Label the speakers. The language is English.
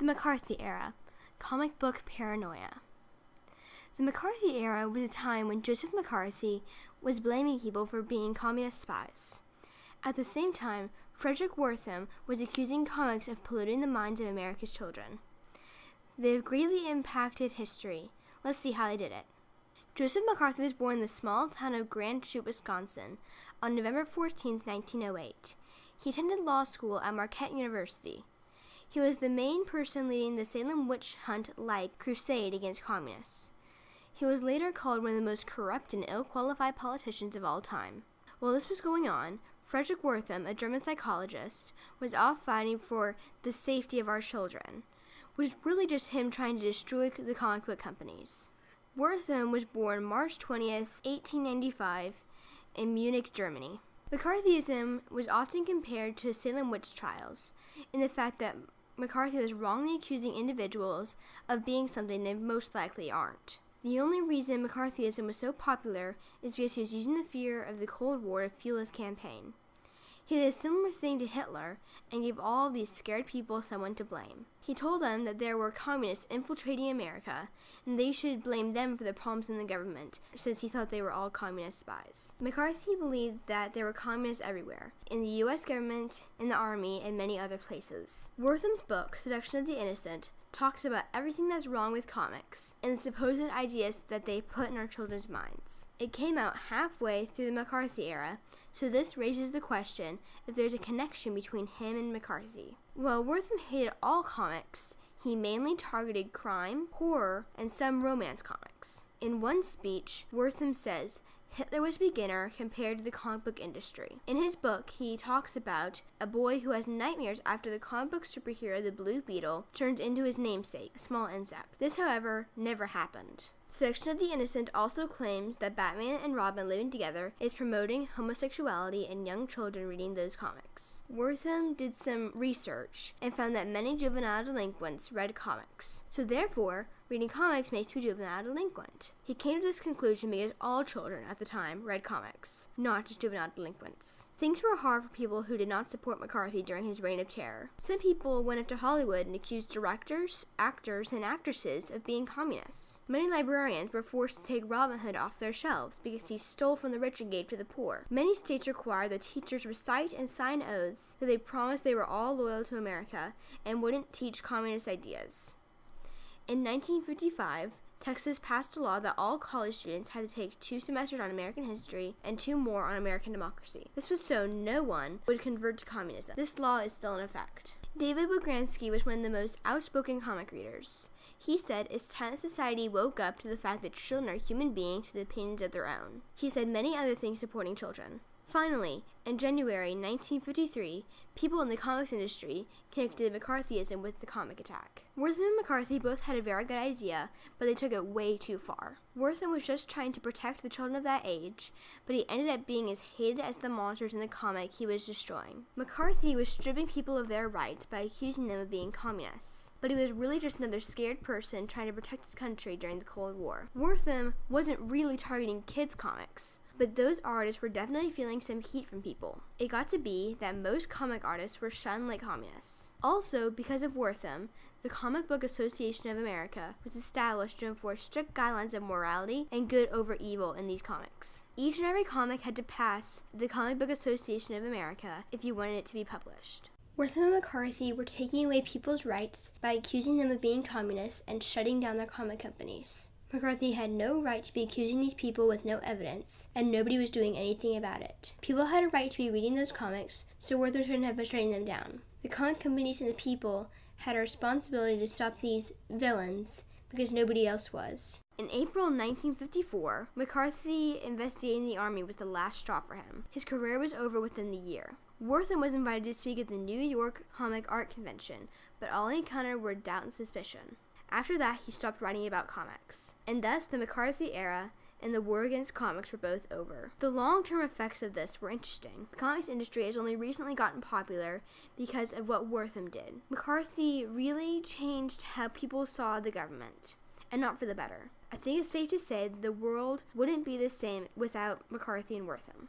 Speaker 1: The McCarthy era, comic book paranoia. The McCarthy era was a time when Joseph McCarthy was blaming people for being communist spies. At the same time, Frederick Wortham was accusing comics of polluting the minds of America's children. They have greatly impacted history. Let's see how they did it. Joseph McCarthy was born in the small town of Grand Chute, Wisconsin, on November 14, 1908. He attended law school at Marquette University. He was the main person leading the Salem witch hunt-like crusade against communists. He was later called one of the most corrupt and ill-qualified politicians of all time. While this was going on, Frederick Wortham, a German psychologist, was off fighting for the safety of our children, which is really just him trying to destroy the comic book companies. Wortham was born March 20th, 1895, in Munich, Germany. McCarthyism was often compared to Salem witch trials, in the fact that McCarthy was wrongly accusing individuals of being something they most likely aren't. The only reason McCarthyism was so popular is because he was using the fear of the Cold War to fuel his campaign. He did a similar thing to Hitler and gave all of these scared people someone to blame. He told them that there were communists infiltrating America and they should blame them for the problems in the government, since he thought they were all communist spies. McCarthy believed that there were communists everywhere, in the U.S. government, in the army, and many other places. Wortham's book, Seduction of the Innocent, talks about everything that's wrong with comics and the supposed ideas that they put in our children's minds. It came out halfway through the McCarthy era, so this raises the question if there's a connection between him and McCarthy. While Wortham hated all comics, he mainly targeted crime, horror, and some romance comics. In one speech, Wortham says, Hitler was a beginner compared to the comic book industry. In his book, he talks about a boy who has nightmares after the comic book superhero the Blue Beetle turns into his namesake, a small insect. This, however, never happened. Seduction of the Innocent also claims that Batman and Robin living together is promoting homosexuality in young children reading those comics. Wortham did some research and found that many juvenile delinquents read comics. So therefore, reading comics makes you a juvenile delinquent. He came to this conclusion because all children at the time read comics, not just juvenile delinquents. Things were hard for people who did not support McCarthy during his reign of terror. Some people went up to Hollywood and accused directors, actors, and actresses of being communists. Many librarians were forced to take Robin Hood off their shelves because he stole from the rich and gave to the poor. Many states required that teachers recite and sign oaths that they promised they were all loyal to America and wouldn't teach communist ideas. In 1955, Texas passed a law that all college students had to take 2 semesters on American history and 2 more on American democracy. This was so no one would convert to communism. This law is still in effect. David Bogransky was one of the most outspoken comic readers. He said it's time society woke up to the fact that children are human beings with opinions of their own. He said many other things supporting children. Finally, in January 1953, people in the comics industry connected McCarthyism with the comic attack. Wortham and McCarthy both had a very good idea, but they took it way too far. Wortham was just trying to protect the children of that age, but he ended up being as hated as the monsters in the comic he was destroying. McCarthy was stripping people of their rights by accusing them of being communists, but he was really just another scared person trying to protect his country during the Cold War. Wortham wasn't really targeting kids' comics, but those artists were definitely feeling some heat from people. It got to be that most comic artists were shunned like communists. Also, because of Wortham, the Comic Book Association of America was established to enforce strict guidelines of morality and good over evil in these comics. Each and every comic had to pass the Comic Book Association of America if you wanted it to be published. Wortham and McCarthy were taking away people's rights by accusing them of being communists and shutting down their comic companies. McCarthy had no right to be accusing these people with no evidence, and nobody was doing anything about it. People had a right to be reading those comics, so Wortham shouldn't have been shutting them down. The comic companies and the people had a responsibility to stop these villains because nobody else was. In April 1954, McCarthy investigating the army was the last straw for him. His career was over within the year. Wortham was invited to speak at the New York Comic Art Convention, but all he encountered were doubt and suspicion. After that, he stopped writing about comics. And thus, the McCarthy era and the war against comics were both over. The long-term effects of this were interesting. The comics industry has only recently gotten popular because of what Wortham did. McCarthy really changed how people saw the government, and not for the better. I think it's safe to say that the world wouldn't be the same without McCarthy and Wortham.